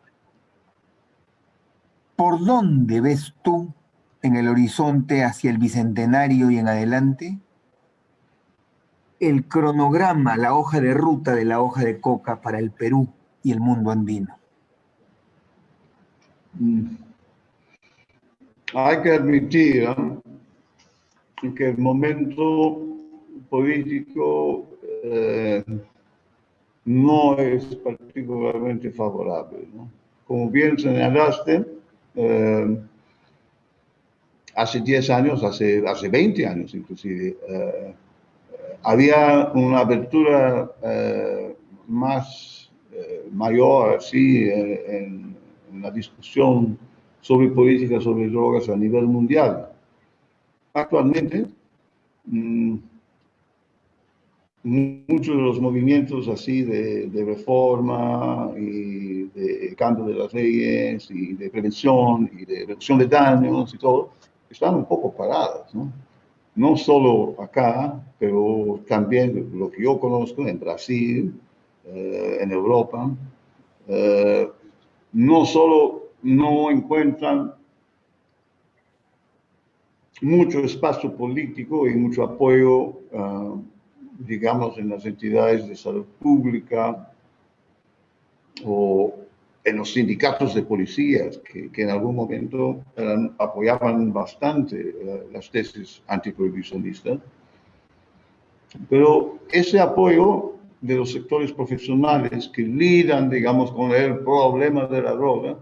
¿Por dónde ves tú en el horizonte hacia el bicentenario y en adelante el cronograma, la hoja de ruta de la hoja de coca para el Perú y el mundo andino? Hay que admitir que el momento político no es particularmente favorable, ¿no? Como bien señalaste, hace 10 años, hace 20 años inclusive, había una apertura mayor así, en la discusión sobre política, sobre drogas a nivel mundial. Actualmente, muchos de los movimientos así de reforma y de cambio de las leyes y de prevención y de reducción de daños y todo, están un poco paradas, ¿no? No solo acá, pero también lo que yo conozco en Brasil, en Europa, no solo no encuentran mucho espacio político y mucho apoyo, digamos, en las entidades de salud pública o en los sindicatos de policías, que en algún momento apoyaban bastante las tesis antiprohibicionistas. Pero ese apoyo de los sectores profesionales que lidian, digamos, con el problema de la droga,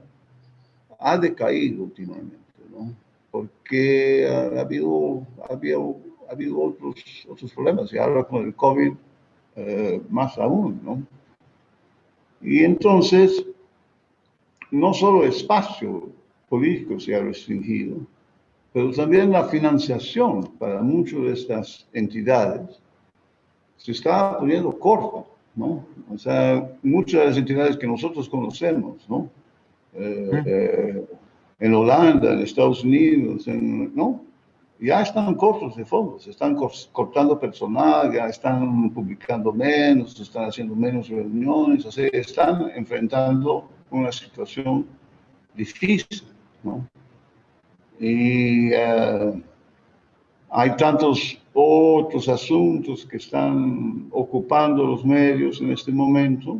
ha decaído últimamente, ¿no? Porque ha habido otros problemas, y ahora con el COVID más aún, ¿no? Y entonces, no solo el espacio político se ha restringido, pero también la financiación para muchas de estas entidades se está poniendo corta, ¿no? O sea, muchas de las entidades que nosotros conocemos, ¿no? En Holanda, en Estados Unidos, ¿no? Ya están cortos de fondos, están cortando personal, ya están publicando menos, están haciendo menos reuniones, o sea, están enfrentando una situación difícil, ¿no? Y hay tantos otros asuntos que están ocupando los medios en este momento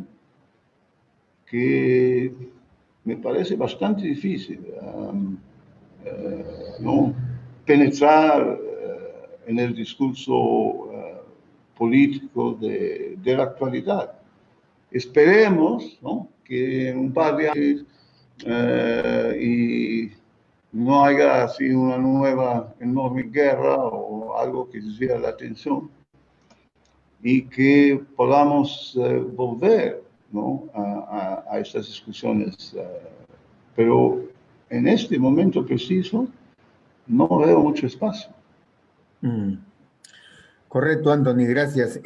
que me parece bastante difícil, ¿no? Penetrar en el discurso político de la actualidad. Esperemos, ¿no?, que en un par de años y no haya así una nueva enorme guerra o algo que desvía la atención y que podamos volver, ¿no?, a estas discusiones. Pero en este momento preciso no veo mucho espacio. Correcto, Anthony, gracias.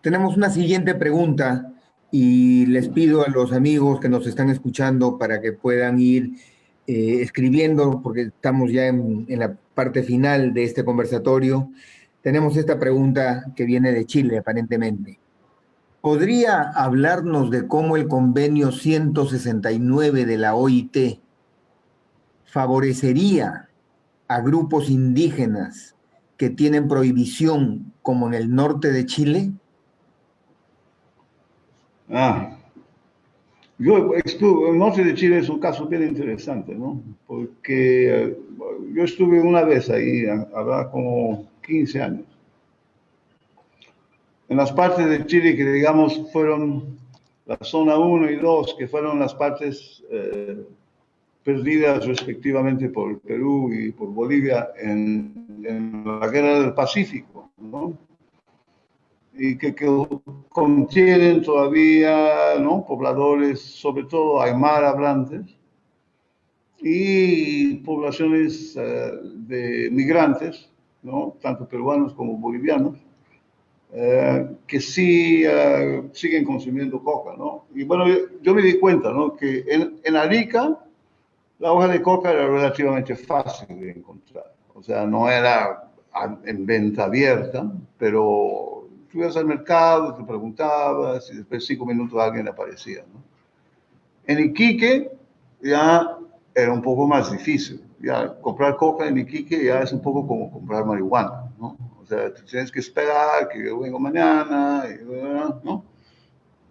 Tenemos una siguiente pregunta y les pido a los amigos que nos están escuchando para que puedan ir escribiendo, porque estamos ya en la parte final de este conversatorio. Tenemos esta pregunta que viene de Chile, aparentemente. ¿Podría hablarnos de cómo el convenio 169 de la OIT favorecería a grupos indígenas que tienen prohibición, como en el norte de Chile? El norte de Chile es un caso bien interesante, ¿no? Porque yo estuve una vez ahí, habrá como 15 años. En las partes de Chile que, digamos, fueron la zona 1 y 2, que fueron las partes perdidas respectivamente por Perú y por Bolivia en la Guerra del Pacífico, ¿no? Y que contienen todavía, ¿no?, pobladores, sobre todo aymara hablantes, y poblaciones de migrantes, ¿no?, tanto peruanos como bolivianos, que sí siguen consumiendo coca, ¿no? Y bueno, yo me di cuenta, ¿no?, que en Arica la hoja de coca era relativamente fácil de encontrar. O sea, no era en venta abierta, pero tú ibas al mercado, te preguntabas y después de 5 minutos alguien aparecía, ¿no? En Iquique ya era un poco más difícil. Ya comprar coca en Iquique ya es un poco como comprar marihuana, ¿no? O sea, tú tienes que esperar que yo venga mañana, ¿no?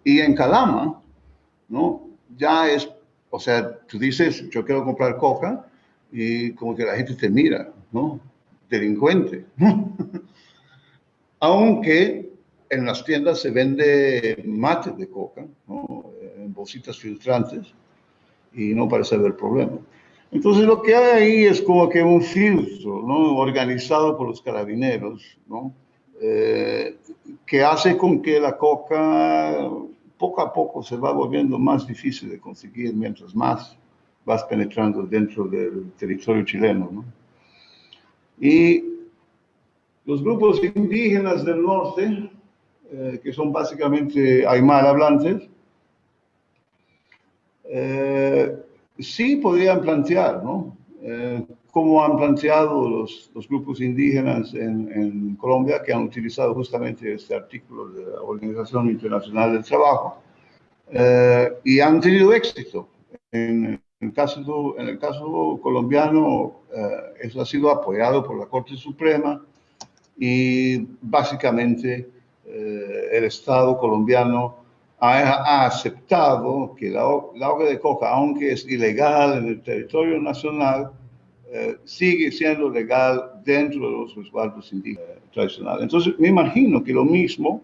Y en Calama, ¿no?, ya es, o sea, tú dices, yo quiero comprar coca, y como que la gente te mira, ¿no? Delincuente. Aunque en las tiendas se vende mate de coca, ¿no?, en bolsitas filtrantes, y no parece haber problema. Entonces lo que hay ahí es como que un filtro, ¿no?, organizado por los carabineros, ¿no?, que hace con que la coca poco a poco se va volviendo más difícil de conseguir mientras más vas penetrando dentro del territorio chileno, ¿no? Y los grupos indígenas del norte, que son básicamente aymara hablantes, sí podrían plantear, ¿no?, como han planteado los grupos indígenas en Colombia, que han utilizado justamente este artículo de la Organización Internacional del Trabajo, y han tenido éxito. En el caso colombiano, eso ha sido apoyado por la Corte Suprema, y básicamente el Estado colombiano ha aceptado que la hoja de coca, aunque es ilegal en el territorio nacional, sigue siendo legal dentro de los resguardos indígenas tradicionales. Entonces, me imagino que lo mismo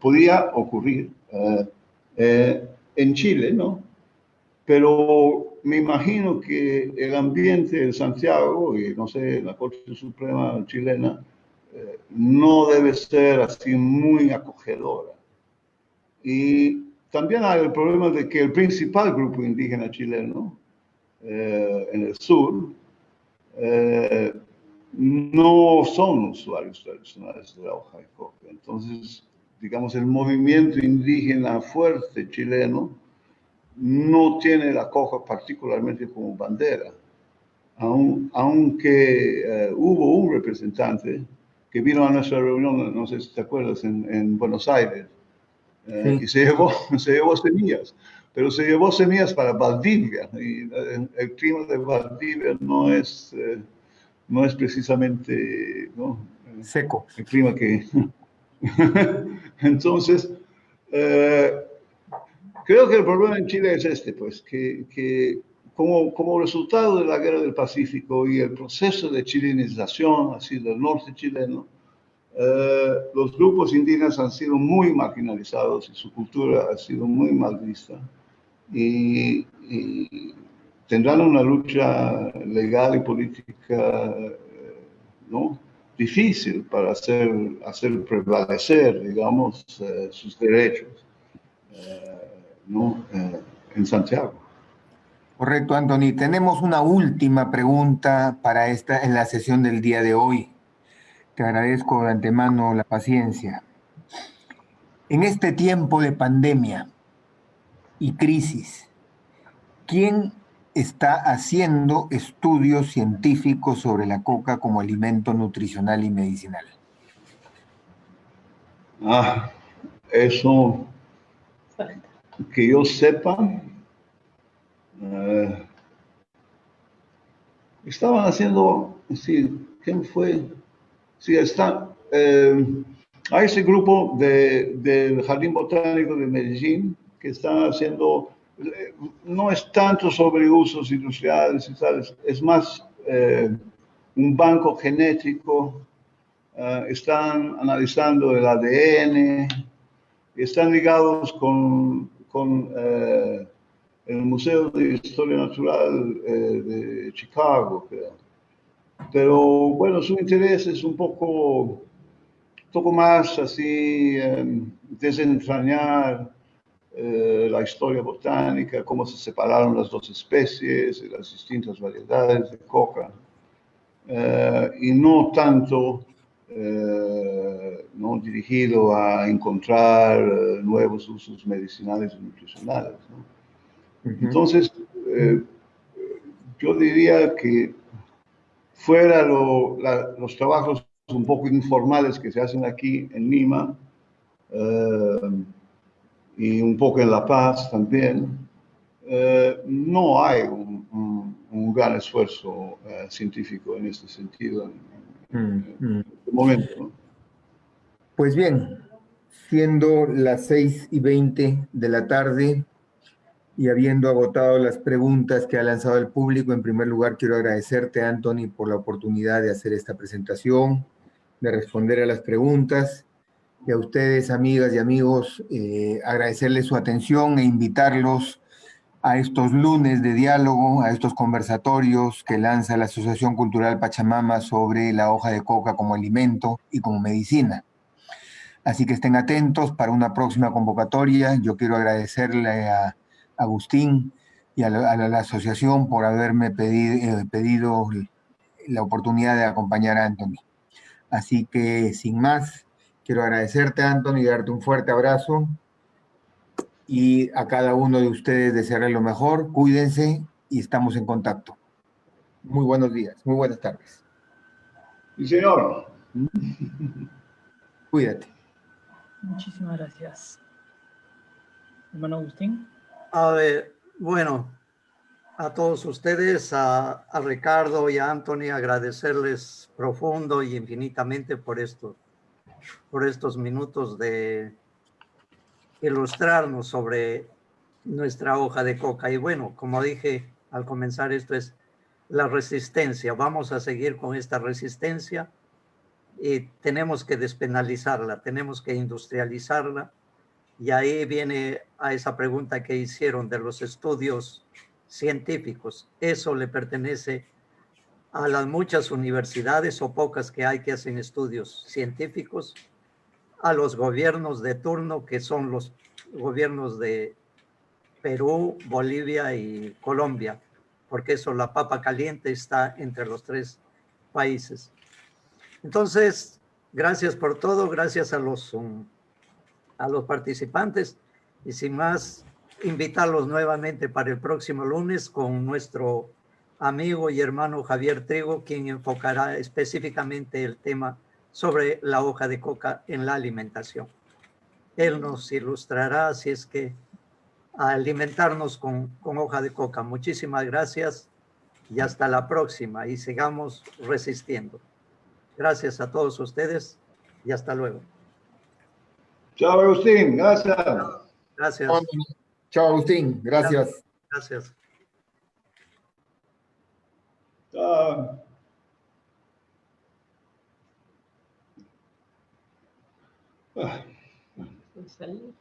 podía ocurrir en Chile, ¿no? Pero me imagino que el ambiente en Santiago, y no sé, la Corte Suprema chilena, no debe ser así muy acogedora. Y también hay el problema de que el principal grupo indígena chileno en el sur no son usuarios tradicionales de la hoja de coca. Entonces, digamos, el movimiento indígena fuerte chileno no tiene la coca particularmente como bandera, aunque hubo un representante que vino a nuestra reunión, no sé si te acuerdas, en Buenos Aires, Sí. y se llevó semillas, pero se llevó semillas para Valdivia, y el clima de Valdivia no es precisamente, ¿no?, Seco. el clima que... Entonces, creo que el problema en Chile es este, pues, que como resultado de la Guerra del Pacífico y el proceso de chilenización, así del norte chileno, los grupos indígenas han sido muy marginalizados y su cultura ha sido muy mal vista, y tendrán una lucha legal y política, ¿no?, difícil para hacer prevalecer, digamos, sus derechos, ¿no? En Santiago. Correcto, Anthony. Tenemos una última pregunta en la sesión del día de hoy. Te agradezco de antemano la paciencia. En este tiempo de pandemia y crisis, ¿quién está haciendo estudios científicos sobre la coca como alimento nutricional y medicinal? Eso que yo sepa, estaban haciendo, sí, ¿quién fue? Sí, hay ese grupo del Jardín Botánico de Medellín que está haciendo, no es tanto sobre usos industriales y tal, es más un banco genético, están analizando el ADN, están ligados con el Museo de Historia Natural de Chicago, creo. Pero bueno, su interés es un poco más así, desentrañar la historia botánica, cómo se separaron las dos especies, las distintas variedades de coca, y no tanto no dirigido a encontrar nuevos usos medicinales y nutricionales, ¿no? Entonces, yo diría que fuera los trabajos un poco informales que se hacen aquí en Lima y un poco en La Paz también, no hay un gran esfuerzo científico en este sentido en este momento, ¿no? Pues bien, siendo las 6:20 de la tarde y habiendo agotado las preguntas que ha lanzado el público, en primer lugar quiero agradecerte, Anthony, por la oportunidad de hacer esta presentación, de responder a las preguntas, y a ustedes, amigas y amigos, agradecerles su atención e invitarlos a estos lunes de diálogo, a estos conversatorios que lanza la Asociación Cultural Pachamama sobre la hoja de coca como alimento y como medicina. Así que estén atentos para una próxima convocatoria. Yo quiero agradecerle a Agustín y a la asociación por haberme pedido la oportunidad de acompañar a Anthony. Así que, sin más, quiero agradecerte, Anthony, y darte un fuerte abrazo. Y a cada uno de ustedes desearles lo mejor. Cuídense y estamos en contacto. Muy buenos días, muy buenas tardes. Sí, señor. Cuídate. Muchísimas gracias. Hermano Agustín. A ver, bueno, a todos ustedes, a Ricardo y a Anthony, agradecerles profundo y infinitamente por estos minutos de ilustrarnos sobre nuestra hoja de coca. Y bueno, como dije al comenzar, esto es la resistencia. Vamos a seguir con esta resistencia y tenemos que despenalizarla, tenemos que industrializarla. Y ahí viene a esa pregunta que hicieron de los estudios científicos. Eso le pertenece a las muchas universidades o pocas que hay que hacen estudios científicos, a los gobiernos de turno, que son los gobiernos de Perú, Bolivia y Colombia, porque eso, la papa caliente está entre los tres países. Entonces, gracias por todo, gracias a los participantes, y sin más, invitarlos nuevamente para el próximo lunes con nuestro amigo y hermano Javier Trigo, quien enfocará específicamente el tema sobre la hoja de coca en la alimentación. Él nos ilustrará si es que a alimentarnos con hoja de coca. Muchísimas gracias y hasta la próxima, y sigamos resistiendo. Gracias a todos ustedes y hasta luego. Chao, Agustín. Gracias. Gracias. Chao, Agustín. Gracias. Gracias. Chao. Salir.